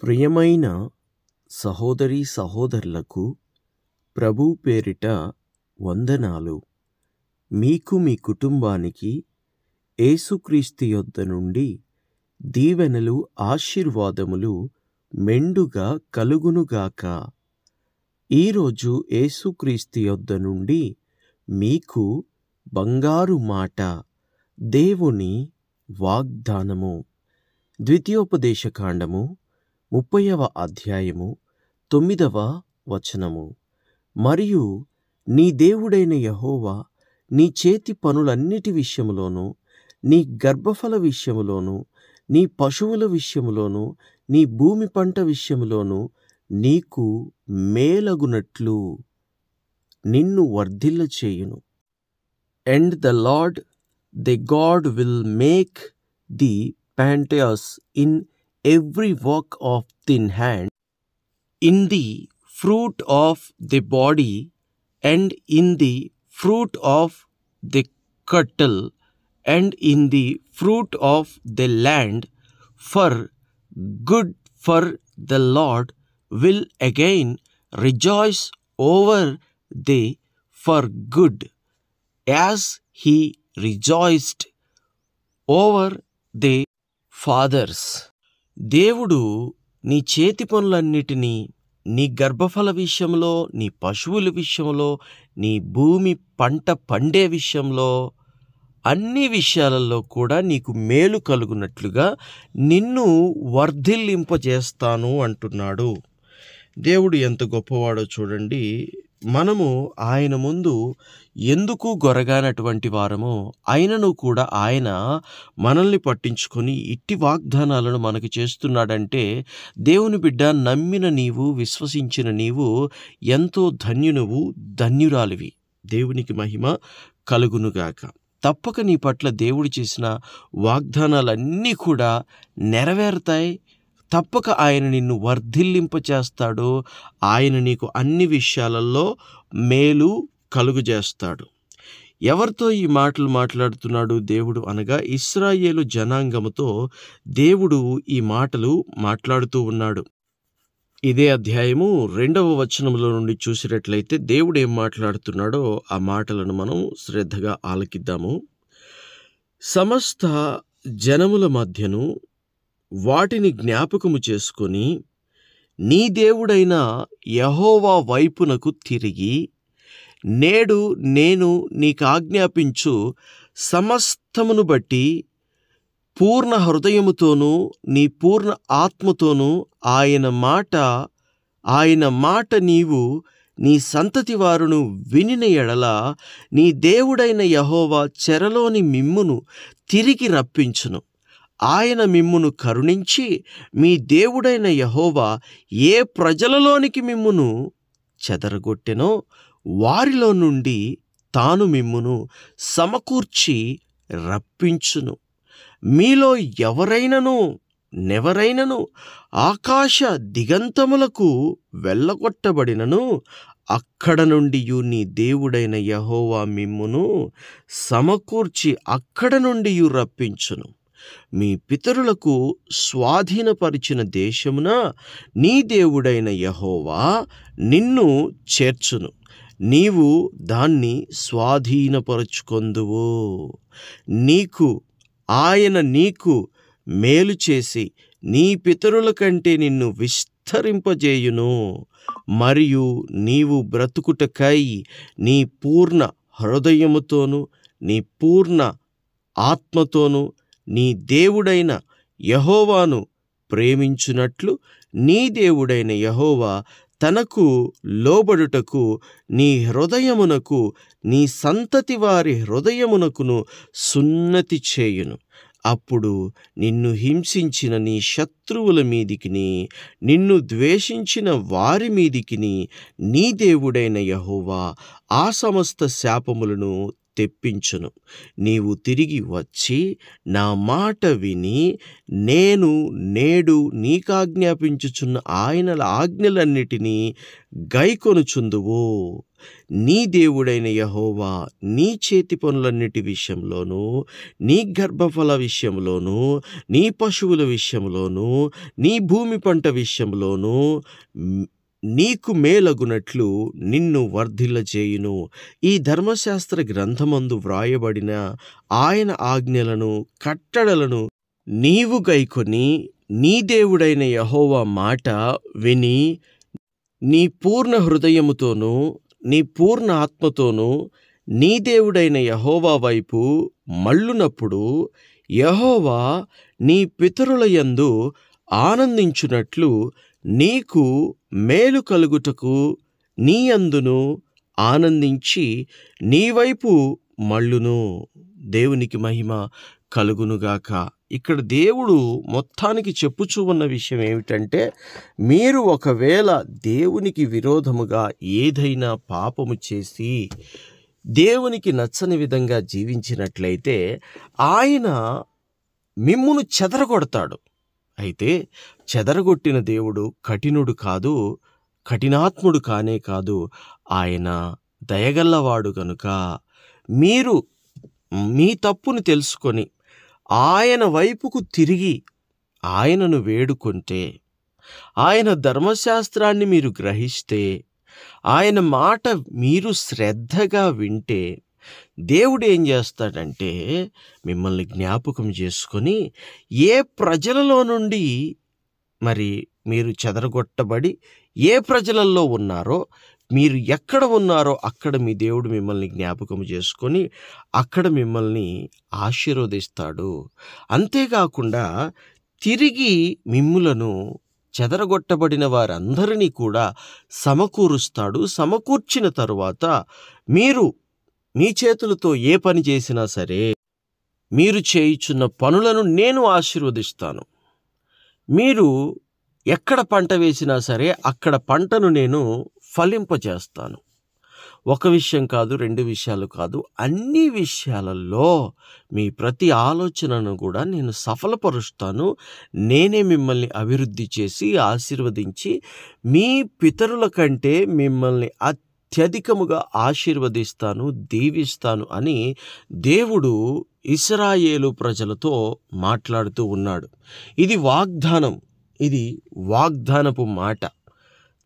ప్రియమైన సహోదరీ సహోదరులకు ప్రభు పేరిట వందనాలు. మీకు మీ కుటుంబానికి యేసుక్రీస్తు యొద్ద నుండి దీవెనలు ఆశీర్వాదములు మెండుగా కలుగునుగాక. ఈరోజు యేసుక్రీస్తు యొద్ద నుండి మీకు బంగారు మాట, దేవుని వాగ్దానము. ద్వితీయోపదేశకాండము 30వ అధ్యాయము 9వ వచనము. మరియు నీ దేవుడైన యెహోవా నీ చేతి పనులన్నిటి విషయములోను, నీ గర్భఫల విషయములోను, నీ పశువుల విషయములోను, నీ భూమి పంట విషయములోను నీకు మేలగునట్లు నిన్ను వర్ధిల్ల చేయును. And the Lord thy God will make thee plenteous in every work of thine hand, in the fruit of the body, and in the fruit of the cattle, and in the fruit of the land, for good. For the Lord will again rejoice over thee for good, as he rejoiced over the fathers. దేవుడు నీ చేతి పనులన్నిటినీ, నీ గర్భఫల విషయంలో, నీ పశువుల విషయంలో, నీ భూమి పంట పండే విషయంలో, అన్ని విషయాలలో కూడా నీకు మేలు కలుగునట్లుగా నిన్ను వర్ధిల్లింపజేస్తాను అంటున్నాడు. దేవుడు ఎంత గొప్పవాడో చూడండి. మనము ఆయన ముందు ఎందుకు గొరగానటువంటి వారమో అయినను కూడా ఆయన మనల్ని పట్టించుకొని ఇట్టి వాగ్దానాలను మనకు చేస్తున్నాడంటే, దేవుని బిడ్డ, నమ్మిన నీవు, విశ్వసించిన నీవు ఎంతో ధన్యునువు, ధన్యురాలివి. దేవునికి మహిమ కలుగునుగాక. తప్పక నీ పట్ల దేవుడు చేసిన వాగ్దానాలన్నీ కూడా నెరవేరుతాయి. తప్పక ఆయన నిన్ను వర్ధిల్లింపచేస్తాడు. ఆయన నీకు అన్ని విషయాలలో మేలు కలుగజేస్తాడు. ఎవరితో ఈ మాటలు మాట్లాడుతున్నాడు దేవుడు అనగా, ఇశ్రాయేలు జనాంగముతో దేవుడు ఈ మాటలు మాట్లాడుతూ ఉన్నాడు. ఇదే అధ్యాయము 2వ వచనంలో నుండి చూసినట్లయితే దేవుడు ఏం మాట్లాడుతున్నాడో ఆ మాటలను మనం శ్రద్ధగా ఆలకిద్దాము. సమస్త జనముల మధ్యను వాటిని జ్ఞాపకము చేసుకొని నీ దేవుడైన యెహోవా వైపునకు తిరిగి, నేడు నేను నీకాజ్ఞాపించు సమస్తమును బట్టి పూర్ణ హృదయముతోనూ నీ పూర్ణ ఆత్మతోనూ ఆయన మాట నీవు నీ సంతతి వారును వినిన ఎడల, నీ దేవుడైన యెహోవా చెరలోని మిమ్మును తిరిగి రప్పించును. ఆయన మిమ్మును కరుణించి, మీ దేవుడైన యెహోవా ఏ ప్రజలలోనికి మిమ్మును చెదరగొట్టెనో వారిలో నుండి తాను మిమ్మును సమకూర్చి రప్పించును. మీలో నెవరైనను ఆకాశ దిగంతములకు వెళ్ళగొట్టబడినను, అక్కడ నుండి నీ దేవుడైన యెహోవా మిమ్మును సమకూర్చి అక్కడ నుండి రప్పించును. మీ పితరులకు స్వాధీనపరిచిన దేశమున నీ దేవుడైన యెహోవా నిన్ను చేర్చును. నీవు దాన్ని స్వాధీనపరుచుకొందువు. ఆయన నీకు మేలు చేసి నీ పితరుల కంటే నిన్ను విస్తరింపజేయును. మరియు నీవు బ్రతుకుటకై నీ పూర్ణ హృదయముతోను నీ పూర్ణ ఆత్మతోను నీ దేవుడైన యెహోవాను ప్రేమించునట్లు, నీ దేవుడైన యెహోవా తనకు లోబడుటకు నీ హృదయమునకు, నీ సంతతి వారి హృదయమునకును సున్నతి చేయును. అప్పుడు నిన్ను హింసించిన నీ శత్రువుల మీదికిని, నిన్ను ద్వేషించిన వారి మీదికిని నీ దేవుడైన యెహోవా ఆ సమస్త శాపములను తెప్పించును. నీవు తిరిగి వచ్చి నా మాట విని, నేను నేడు నీకాజ్ఞాపించుచున్న ఆయన ఆజ్ఞలన్నిటినీ గైకొనుచుందువు. నీ దేవుడైన యెహోవా నీ చేతి పనులన్నిటి విషయంలోనూ, నీ గర్భఫల విషయంలోనూ, నీ పశువుల విషయంలోనూ, నీ భూమి పంట విషయంలోనూ నీకు మేలగునట్లు నిన్ను వర్ధిల్లజేయును. ఈ ధర్మశాస్త్ర గ్రంథమందు వ్రాయబడిన ఆయన ఆజ్ఞలను, కట్టడలను నీవు గైకొని నీ దేవుడైన యెహోవా మాట విని నీ పూర్ణ హృదయముతోనూ, నీ పూర్ణ ఆత్మతోనూ నీ దేవుడైన యెహోవా వైపు మళ్ళునప్పుడు యెహోవా నీ పితరుల యందు ఆనందించునట్లు నీకు మేలు కలుగుటకు నీ యందును ఆనందించి నీ వైపు మళ్ళును. దేవునికి మహిమ కలుగునుగాక. ఇక్కడ దేవుడు మొత్తానికి చెప్పుచూ ఉన్న విషయం ఏమిటంటే, మీరు ఒకవేళ దేవునికి విరోధముగా ఏదైనా పాపము చేసి దేవునికి నచ్చని విధంగా జీవించినట్లయితే ఆయన మిమ్మును చెదరగొడతాడు. అయితే చెదరగొట్టిన దేవుడు కఠినుడు కాదు, కఠినాత్ముడు కానే కాదు, ఆయన దయగల్లవాడు గనుక మీరు మీ తప్పును తెలుసుకొని ఆయన వైపుకు తిరిగి ఆయనను వేడుకుంటే, ఆయన ధర్మశాస్త్రాన్ని మీరు గ్రహిస్తే, ఆయన మాట మీరు శ్రద్ధగా వింటే దేవుడు ఏం చేస్తాడంటే మిమ్మల్ని జ్ఞాపకం చేసుకొని ఏ ప్రజలలో నుండి మరి మీరు చెదరగొట్టబడి ఏ ప్రజలలో ఉన్నారో, మీరు ఎక్కడ ఉన్నారో అక్కడ మీ దేవుడు మిమ్మల్ని జ్ఞాపకం చేసుకొని అక్కడ మిమ్మల్ని ఆశీర్వదిస్తాడు. అంతేకాకుండా తిరిగి మిమ్ములను చెదరగొట్టబడిన వారందరినీ కూడా సమకూరుస్తాడు. సమకూర్చిన తరువాత మీరు మీ చేతులతో ఏ పని చేసినా సరే, మీరు చేయుచున్న పనులను నేను ఆశీర్వదిస్తాను. మీరు ఎక్కడ పంట వేసినా సరే అక్కడ పంటను నేను ఫలింపజేస్తాను. ఒక విషయం కాదు, రెండు విషయాలు కాదు, అన్ని విషయాలలో మీ ప్రతి ఆలోచనను కూడా నేను సఫలపరుస్తాను. నేనే మిమ్మల్ని అభివృద్ధి చేసి ఆశీర్వదించి మీ పితరుల కంటే మిమ్మల్ని అత్యధికముగా ఆశీర్వదిస్తాను, దీవిస్తాను అని దేవుడు ఇశ్రాయేలు ప్రజలతో మాట్లాడుతూ ఉన్నాడు. ఇది వాగ్దానం, ఇది వాగ్దానపు మాట.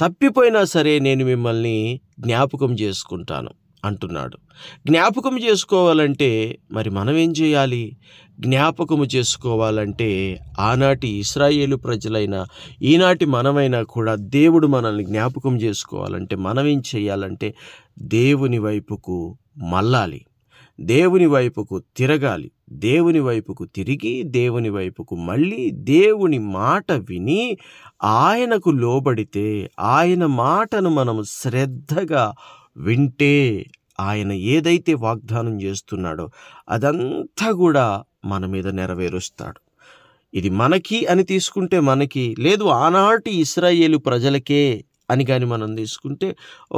తప్పిపోయినా సరే నేను మిమ్మల్ని జ్ఞాపకం చేసుకుంటాను అంటున్నాడు. జ్ఞాపకం చేసుకోవాలంటే మరి మనం ఏం చేయాలి? జ్ఞాపకము చేసుకోవాలంటే ఆనాటి ఇశ్రాయేలు ప్రజలైనా ఈనాటి మనమైనా కూడా దేవుడు మనల్ని జ్ఞాపకం చేసుకోవాలంటే మనం ఏం చేయాలంటే దేవుని వైపుకు మళ్ళాలి, దేవుని వైపుకు తిరగాలి. దేవుని వైపుకు తిరిగి దేవుని వైపుకు మళ్ళీ దేవుని మాట విని ఆయనకు లోబడితే, ఆయన మాటను మనం శ్రద్ధగా వింటే ఆయన ఏదైతే వాగ్దానం చేస్తున్నాడో అదంతా కూడా మన మీద నెరవేరుస్తాడు. ఇది మనకి అని తీసుకుంటే మనకి, లేదు ఆనాటి ఇశ్రాయేలు ప్రజలకే అని కానీ మనం తీసుకుంటే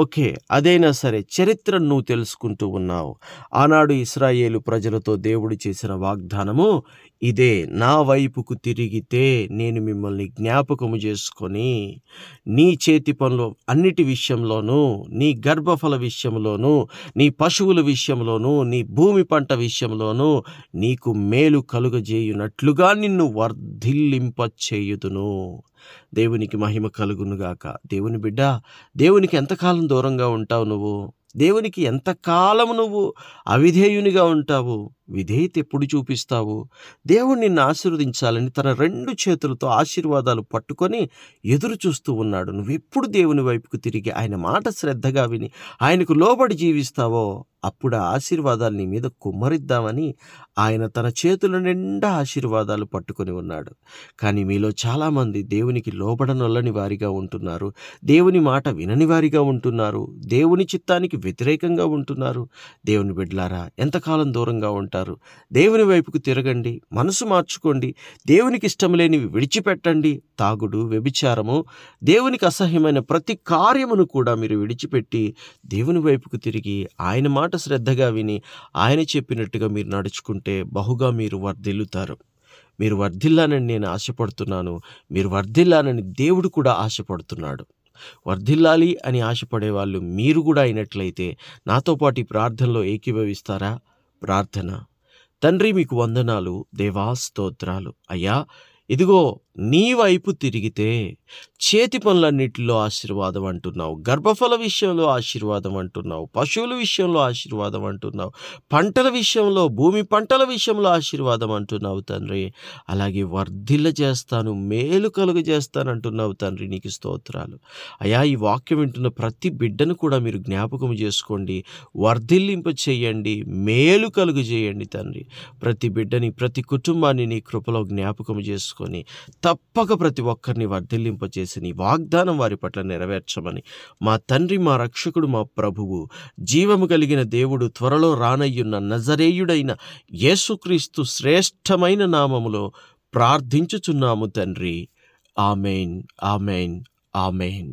ఓకే, అదైనా సరే చరిత్రను నువ్వు తెలుసుకుంటూ ఉన్నావు. ఆనాడు ఇశ్రాయేలు ప్రజలతో దేవుడు చేసిన వాగ్దానము ఇదే, నా వైపుకు తిరిగితే నేను మిమ్మల్ని జ్ఞాపకము చేసుకొని నీ చేతి పనులు అన్నిటి విషయంలోనూ, నీ గర్భఫల విషయంలోనూ, నీ పశువుల విషయంలోనూ, నీ భూమి పంట విషయంలోనూ నీకు మేలు కలుగజేయునట్లుగా నిన్ను వర్ధిల్లింపచేయుదును. దేవునికి మహిమ కలుగునుగాక. దేవుని బిడ్డ, దేవునికి ఎంతకాలం దూరంగా ఉంటావు నువ్వు? దేవునికి ఎంతకాలం నువ్వు అవిధేయునిగా ఉంటావు? విధేయత ఎప్పుడు చూపిస్తావు? దేవుడు నిన్ను ఆశీర్వదించాలని తన రెండు చేతులతో ఆశీర్వాదాలు పట్టుకొని ఎదురు చూస్తూ ఉన్నాడు. నువ్వెప్పుడు దేవుని వైపుకు తిరిగి ఆయన మాట శ్రద్ధగా విని ఆయనకు లోబడి జీవిస్తావో అప్పుడు ఆ ఆశీర్వాదాలు నీ మీద కుమ్మరిద్దామని ఆయన తన చేతుల నిండా ఆశీర్వాదాలు పట్టుకొని ఉన్నాడు. కానీ మీలో చాలామంది దేవునికి లోబడనొల్లని వారిగా ఉంటున్నారు, దేవుని మాట వినని వారిగా ఉంటున్నారు, దేవుని చిత్తానికి వ్యతిరేకంగా ఉంటున్నారు. దేవుని బిడ్డలారా, ఎంతకాలం దూరంగా ఉంటారు? దేవుని వైపుకు తిరగండి, మనసు మార్చుకోండి, దేవునికి ఇష్టం లేనివి విడిచిపెట్టండి. తాగుడు, వ్యభిచారము, దేవునికి అసహ్యమైన ప్రతి కార్యమును కూడా మీరు విడిచిపెట్టి దేవుని వైపుకు తిరిగి ఆయన మాట శ్రద్ధగా విని ఆయన చెప్పినట్టుగా మీరు నడుచుకుంటే బహుగా మీరు వర్ధిల్లుతారు. మీరు వర్ధిల్లానని నేను ఆశపడుతున్నాను, మీరు వర్ధిల్లానని దేవుడు కూడా ఆశపడుతున్నాడు. వర్ధిల్లాలి అని ఆశపడే వాళ్ళు మీరు కూడా అయినట్లయితే నాతో పాటు ఈ ప్రార్థనలో ఏకీభవిస్తారా? ప్రార్థన. తండ్రి, మీకు వందనాలు దేవా, స్తోత్రాలు. అయ్యా, ఇదిగో నీ వైపు తిరిగితే చేతి పనులన్నిటిలో ఆశీర్వాదం అంటున్నావు, గర్భఫల విషయంలో ఆశీర్వాదం అంటున్నావు, పశువుల విషయంలో ఆశీర్వాదం అంటున్నావు, పంటల విషయంలో, భూమి పంటల విషయంలో ఆశీర్వాదం అంటున్నావు తండ్రి. అలాగే వర్ధిల్ల చేస్తాను, మేలు కలుగ చేస్తాను అంటున్నావు తండ్రి. నీకు స్తోత్రాలు అయ్యా. ఈ వాక్యం వింటున్న ప్రతి బిడ్డను కూడా మీరు జ్ఞాపకం చేసుకోండి, వర్ధిల్లింప చేయండి, మేలు కలుగు చేయండి తండ్రి. ప్రతి బిడ్డని, ప్రతి కుటుంబాన్ని నీ కృపలో జ్ఞాపకం చేసుకొని తప్పక ప్రతి ఒక్కరిని వర్ధిల్లింపచేసి నీ వాగ్దానం వారి పట్ల నెరవేర్చమని మా తండ్రి, మా రక్షకుడు, మా ప్రభువు, జీవము కలిగిన దేవుడు, త్వరలో రానయ్యున్న నజరేయుడైన యేసుక్రీస్తు శ్రేష్టమైన నామములో ప్రార్థించుచున్నాము తండ్రి. Amen, amen, amen.